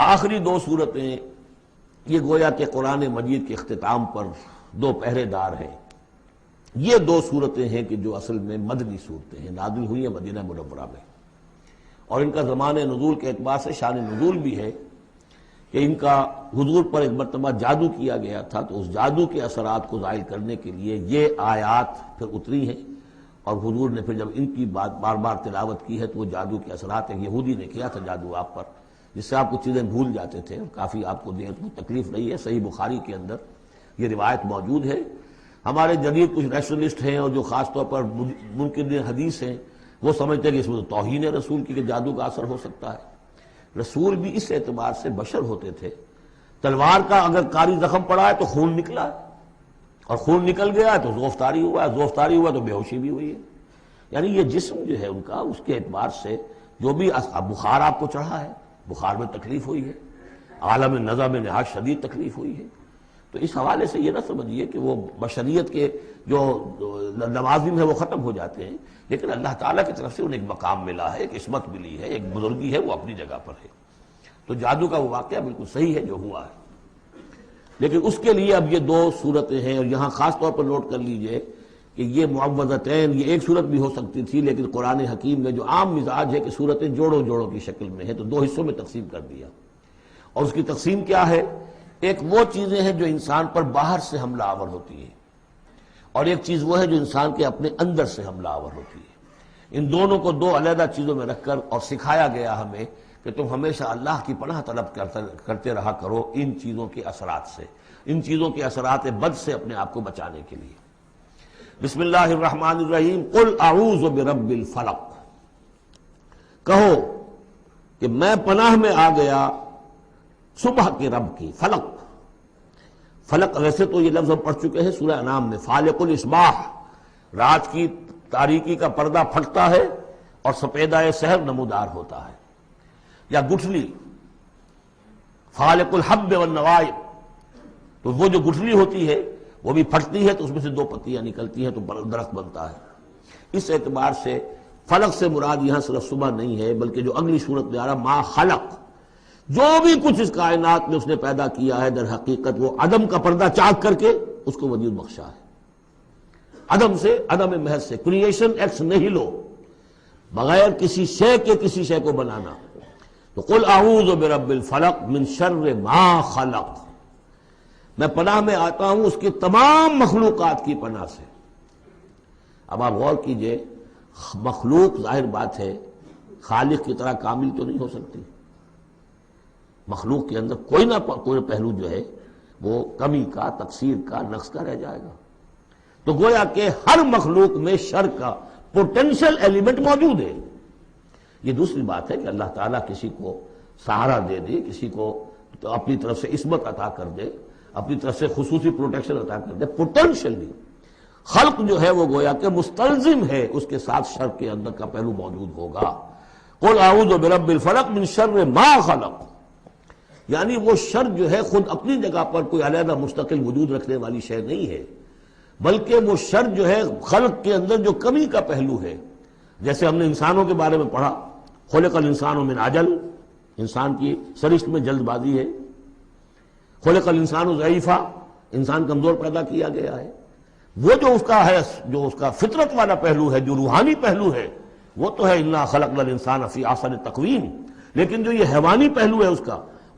آخری دو صورتیں یہ گویا کہ قرآن مجید کے اختتام پر دو پہرے دار ہیں. یہ دو صورتیں ہیں کہ جو اصل میں مدنی صورتیں ہیں، نازل ہوئی ہیں مدینہ منورہ میں، اور ان کا زمان نزول کے اعتبار سے شان نزول بھی ہے کہ ان کا حضور پر ایک مرتبہ جادو کیا گیا تھا، تو اس جادو کے اثرات کو زائل کرنے کے لیے یہ آیات پھر اتری ہیں، اور حضور نے پھر جب ان کی بات بار بار تلاوت کی ہے تو وہ جادو کے اثرات ہیں. یہودی نے کیا تھا جادو آپ پر، جس سے آپ کچھ چیزیں بھول جاتے تھے، کافی آپ کو دیر کو تکلیف نہیں ہے. صحیح بخاری کے اندر یہ روایت موجود ہے. ہمارے جدید کچھ ریشنلسٹ ہیں اور جو خاص طور پر منکرین حدیث ہیں، وہ سمجھتے ہیں کہ اس میں تو توہین ہے رسول کی کہ جادو کا اثر ہو سکتا ہے. رسول بھی اس اعتبار سے بشر ہوتے تھے. تلوار کا اگر کاری زخم پڑا ہے تو خون نکلا ہے، اور خون نکل گیا ہے تو زوفتاری ہوا ہے، زوفتاری ہوا تو بے ہوشی بھی ہوئی ہے. یعنی یہ جسم جو ہے ان کا، اس کے اعتبار سے جو بھی بخار آپ کو چڑھا ہے، بخار میں تکلیف ہوئی ہے، عالم نزع میں نہایت شدید تکلیف ہوئی ہے. تو اس حوالے سے یہ نہ سمجھیے کہ وہ بشریت کے جو لوازم ہے وہ ختم ہو جاتے ہیں، لیکن اللہ تعالیٰ کی طرف سے انہیں ایک مقام ملا ہے، ایک عصمت ملی ہے، ایک بزرگی ہے، وہ اپنی جگہ پر ہے. تو جادو کا وہ واقعہ بالکل صحیح ہے جو ہوا ہے. لیکن اس کے لیے اب یہ دو صورتیں ہیں، اور یہاں خاص طور پر نوٹ کر لیجئے کہ یہ معوذتین، یہ ایک صورت بھی ہو سکتی تھی، لیکن قرآن حکیم میں جو عام مزاج ہے کہ صورتیں جوڑوں جوڑوں کی شکل میں ہے، تو دو حصوں میں تقسیم کر دیا. اور اس کی تقسیم کیا ہے؟ ایک وہ چیزیں ہیں جو انسان پر باہر سے حملہ آور ہوتی ہیں، اور ایک چیز وہ ہے جو انسان کے اپنے اندر سے حملہ آور ہوتی ہے. ان دونوں کو دو علیحدہ چیزوں میں رکھ کر اور سکھایا گیا ہمیں کہ تم ہمیشہ اللہ کی پناہ طلب کرتے رہا کرو ان چیزوں کے اثرات سے، ان چیزوں کے اثرات بد سے اپنے آپ کو بچانے کے لیے. بسم اللہ الرحمن الرحیم. قل اعوذ برب الفلق، کہو کہ میں پناہ میں آ گیا صبح کے رب کی. فلق، فلق ویسے تو یہ لفظ ہم پڑھ چکے ہیں سورہ انعام میں. فالق الاصباح، رات کی تاریکی کا پردہ پھٹتا ہے اور سپیدہ سحر نمودار ہوتا ہے. یا گٹھلی، فالق الحب والنوائب، تو وہ جو گٹھلی ہوتی ہے وہ بھی پھٹتی ہے تو اس میں سے دو پتیاں نکلتی ہیں تو درخت بنتا ہے. اس اعتبار سے فلق سے مراد یہاں صرف صبح نہیں ہے، بلکہ جو اگلی صورت میں آ رہا ما خلق، جو بھی کچھ اس کائنات میں اس نے پیدا کیا ہے در حقیقت وہ عدم کا پردہ چاک کر کے اس کو وجود بخشا ہے. عدم سے، عدم محض سے، کریشن ایکس نہیلو، بغیر کسی شے کے کسی شے کو بنانا. تو قل اعوذ برب الفلق من شر ما خلق، میں پناہ میں آتا ہوں اس کی تمام مخلوقات کی پناہ سے. اب آپ غور کیجئے، مخلوق ظاہر بات ہے خالق کی طرح کامل تو نہیں ہو سکتی. مخلوق کے اندر کوئی نہ کوئی پہلو جو ہے وہ کمی کا، تقصیر کا، نقص کا رہ جائے گا. تو گویا کہ ہر مخلوق میں شر کا پوٹینشل ایلیمنٹ موجود ہے. یہ دوسری بات ہے کہ اللہ تعالیٰ کسی کو سہارا دے دے، کسی کو تو اپنی طرف سے عصمت عطا کر دے، اپنی طرف سے خصوصی پروٹیکشن عطا کر دے. پوٹینشلی خلق جو ہے وہ گویا کہ مستلزم ہے اس کے ساتھ شر کے اندر کا پہلو موجود ہوگا. قل اعوذ برب الفلق من شر ما خلق، یعنی وہ شر جو ہے خود اپنی جگہ پر کوئی علیحدہ مستقل وجود رکھنے والی شے نہیں ہے، بلکہ وہ شر جو ہے خلق کے اندر جو کمی کا پہلو ہے. جیسے ہم نے انسانوں کے بارے میں پڑھا، خلق الانسان من عجل، انسان کی سرشت میں جلد بازی ہے. خلق الانسان ضعیفا، انسان کمزور پیدا کیا گیا ہے. وہ جو اس کا ہے، جو اس کا فطرت والا پہلو ہے، جو روحانی پہلو ہے، وہ تو ہے انا خلقنا الانسان فی احسن تقویم. لیکن جو یہ حیوانی پہلو ہے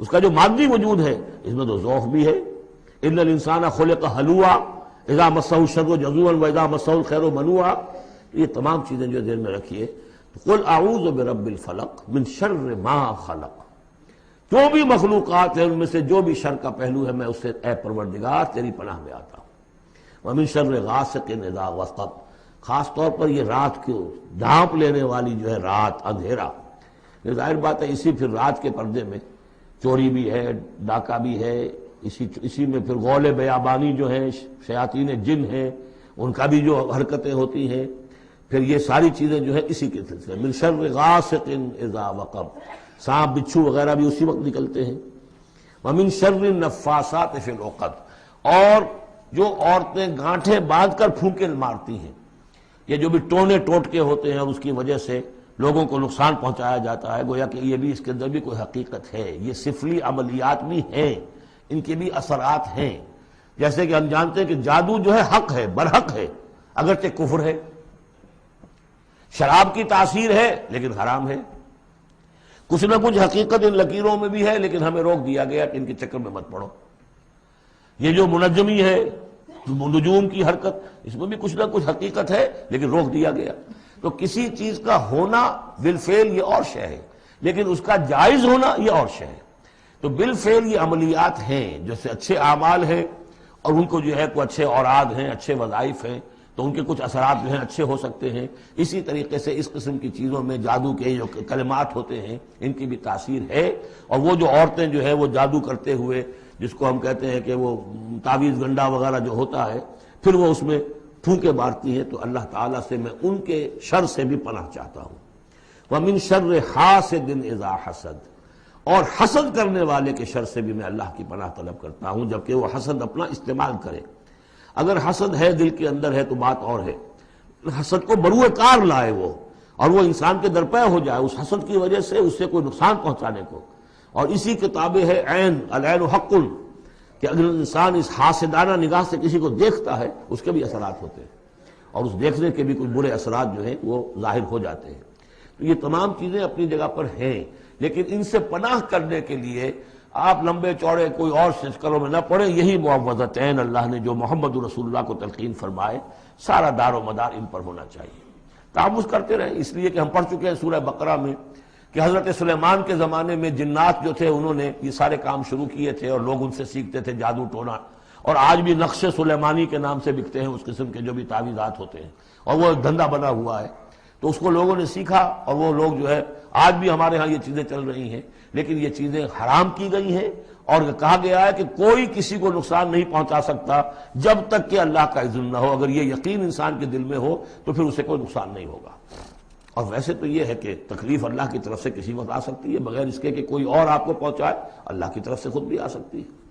اس کا جو مادی وجود ہے، اس میں تو ذوق بھی ہے. ان الانسان خلق ہلوعا اذا مسہ الشر جزوعا واذا مسہ الخیر منوعا. یہ تمام چیزیں جو ذہن میں رکھیے. قل اعوذ برب الفلق من شر ما خلق، جو بھی مخلوقات ہیں ان میں سے جو بھی شر کا پہلو ہے میں اس سے اے پروردگار تیری پناہ میں آتا ہوں. ومن شر غاسق اذا وقب، خاص طور پر یہ رات کو ڈھانپ لینے والی جو ہے رات، اندھیرا. یہ ظاہر بات ہے اسی پھر رات کے پردے میں چوری بھی ہے، ڈاکہ بھی ہے، اسی میں پھر غول بیابانی جو ہیں، شیاطین جن ہیں، ان کا بھی جو حرکتیں ہوتی ہیں. پھر یہ ساری چیزیں جو ہے اسی کے سلسلے. من شر غاسق اذا وقب، سانپ بچھو وغیرہ بھی اسی وقت نکلتے ہیں. ومن شر النفاثات فی العقد، اور جو عورتیں گانٹھیں باندھ کر پھونکے مارتی ہیں، یہ جو بھی ٹونے ٹوٹکے ہوتے ہیں اور اس کی وجہ سے لوگوں کو نقصان پہنچایا جاتا ہے، گویا کہ یہ بھی اس کے اندر بھی کوئی حقیقت ہے، یہ سفلی عملیات بھی ہیں، ان کے بھی اثرات ہیں۔ جیسے کہ ہم جانتے ہیں کہ جادو جو ہے حق ہے، برحق ہے، اگرچہ کفر ہے۔ شراب کی تاثیر ہے لیکن حرام ہے۔ کچھ نہ کچھ حقیقت ان لکیروں میں بھی ہے، لیکن ہمیں روک دیا گیا کہ ان کے چکر میں مت پڑو۔ یہ جو منجمی ہے، نجوم کی حرکت، اس میں بھی کچھ نہ کچھ حقیقت ہے لیکن روک دیا گیا۔ تو کسی چیز کا ہونا بالفعل یہ اور شے ہے، لیکن اس کا جائز ہونا یہ اور شے ہے۔ تو بالفعل یہ عملیات ہیں، جیسے اچھے اعمال ہیں اور ان کو جو ہے کوئی اچھے اوراد ہیں، اچھے وظائف ہیں، تو ان کے کچھ اثرات جو ہیں اچھے ہو سکتے ہیں۔ اسی طریقے سے اس قسم کی چیزوں میں جادو کے جو کلمات ہوتے ہیں ان کی بھی تاثیر ہے۔ اور وہ جو عورتیں جو ہے وہ جادو کرتے ہوئے، جس کو ہم کہتے ہیں کہ وہ تعویذ گنڈا وغیرہ جو ہوتا ہے، پھر وہ اس میں پھونکے مارتی ہیں، تو اللہ تعالیٰ سے میں ان کے شر سے بھی پناہ چاہتا ہوں۔ وَمِن شَرِّ حَاسِدٍ إِذَا حَسَدَ، اور حسد کرنے والے کے شر سے بھی میں اللہ کی پناہ طلب کرتا ہوں، جبکہ وہ حسد اپنا استعمال کرے۔ اگر حسد ہے دل کے اندر ہے تو بات اور ہے، حسد کو بروئے کار لائے وہ، اور وہ انسان کے درپے ہو جائے اس حسد کی وجہ سے اسے کوئی نقصان پہنچانے کو۔ اور اسی کتابیں ہے عین، العین حق، کہ اگر انسان اس حاسدانہ نگاہ سے کسی کو دیکھتا ہے اس کے بھی اثرات ہوتے ہیں، اور اس دیکھنے کے بھی کچھ برے اثرات جو ہیں وہ ظاہر ہو جاتے ہیں۔ تو یہ تمام چیزیں اپنی جگہ پر ہیں، لیکن ان سے پناہ کرنے کے لیے آپ لمبے چوڑے کوئی اور شکلوں میں نہ پڑیں۔ یہی معوذتین اللہ نے جو محمد رسول اللہ کو تلقین فرمائے، سارا دار و مدار ان پر ہونا چاہیے۔ تعوذ کرتے رہیں، اس لیے کہ ہم پڑھ چکے ہیں سورہ بقرہ میں کہ حضرت سلیمان کے زمانے میں جنات جو تھے انہوں نے یہ سارے کام شروع کیے تھے، اور لوگ ان سے سیکھتے تھے جادو ٹونا، اور آج بھی نقش سلیمانی کے نام سے بکتے ہیں اس قسم کے جو بھی تعویذات ہوتے ہیں، اور وہ ایک دھندا بنا ہوا ہے۔ تو اس کو لوگوں نے سیکھا، اور وہ لوگ جو ہے آج بھی ہمارے ہاں یہ چیزیں چل رہی ہیں، لیکن یہ چیزیں حرام کی گئی ہیں، اور کہا گیا ہے کہ کوئی کسی کو نقصان نہیں پہنچا سکتا جب تک کہ اللہ کا اذن نہ ہو۔ اگر یہ یقین انسان کے دل میں ہو تو پھر اسے کوئی نقصان نہیں ہوگا۔ اور ویسے تو یہ ہے کہ تکلیف اللہ کی طرف سے کسی وقت آ سکتی ہے، بغیر اس کے کہ کوئی اور آپ کو پہنچائے، اللہ کی طرف سے خود بھی آ سکتی ہے۔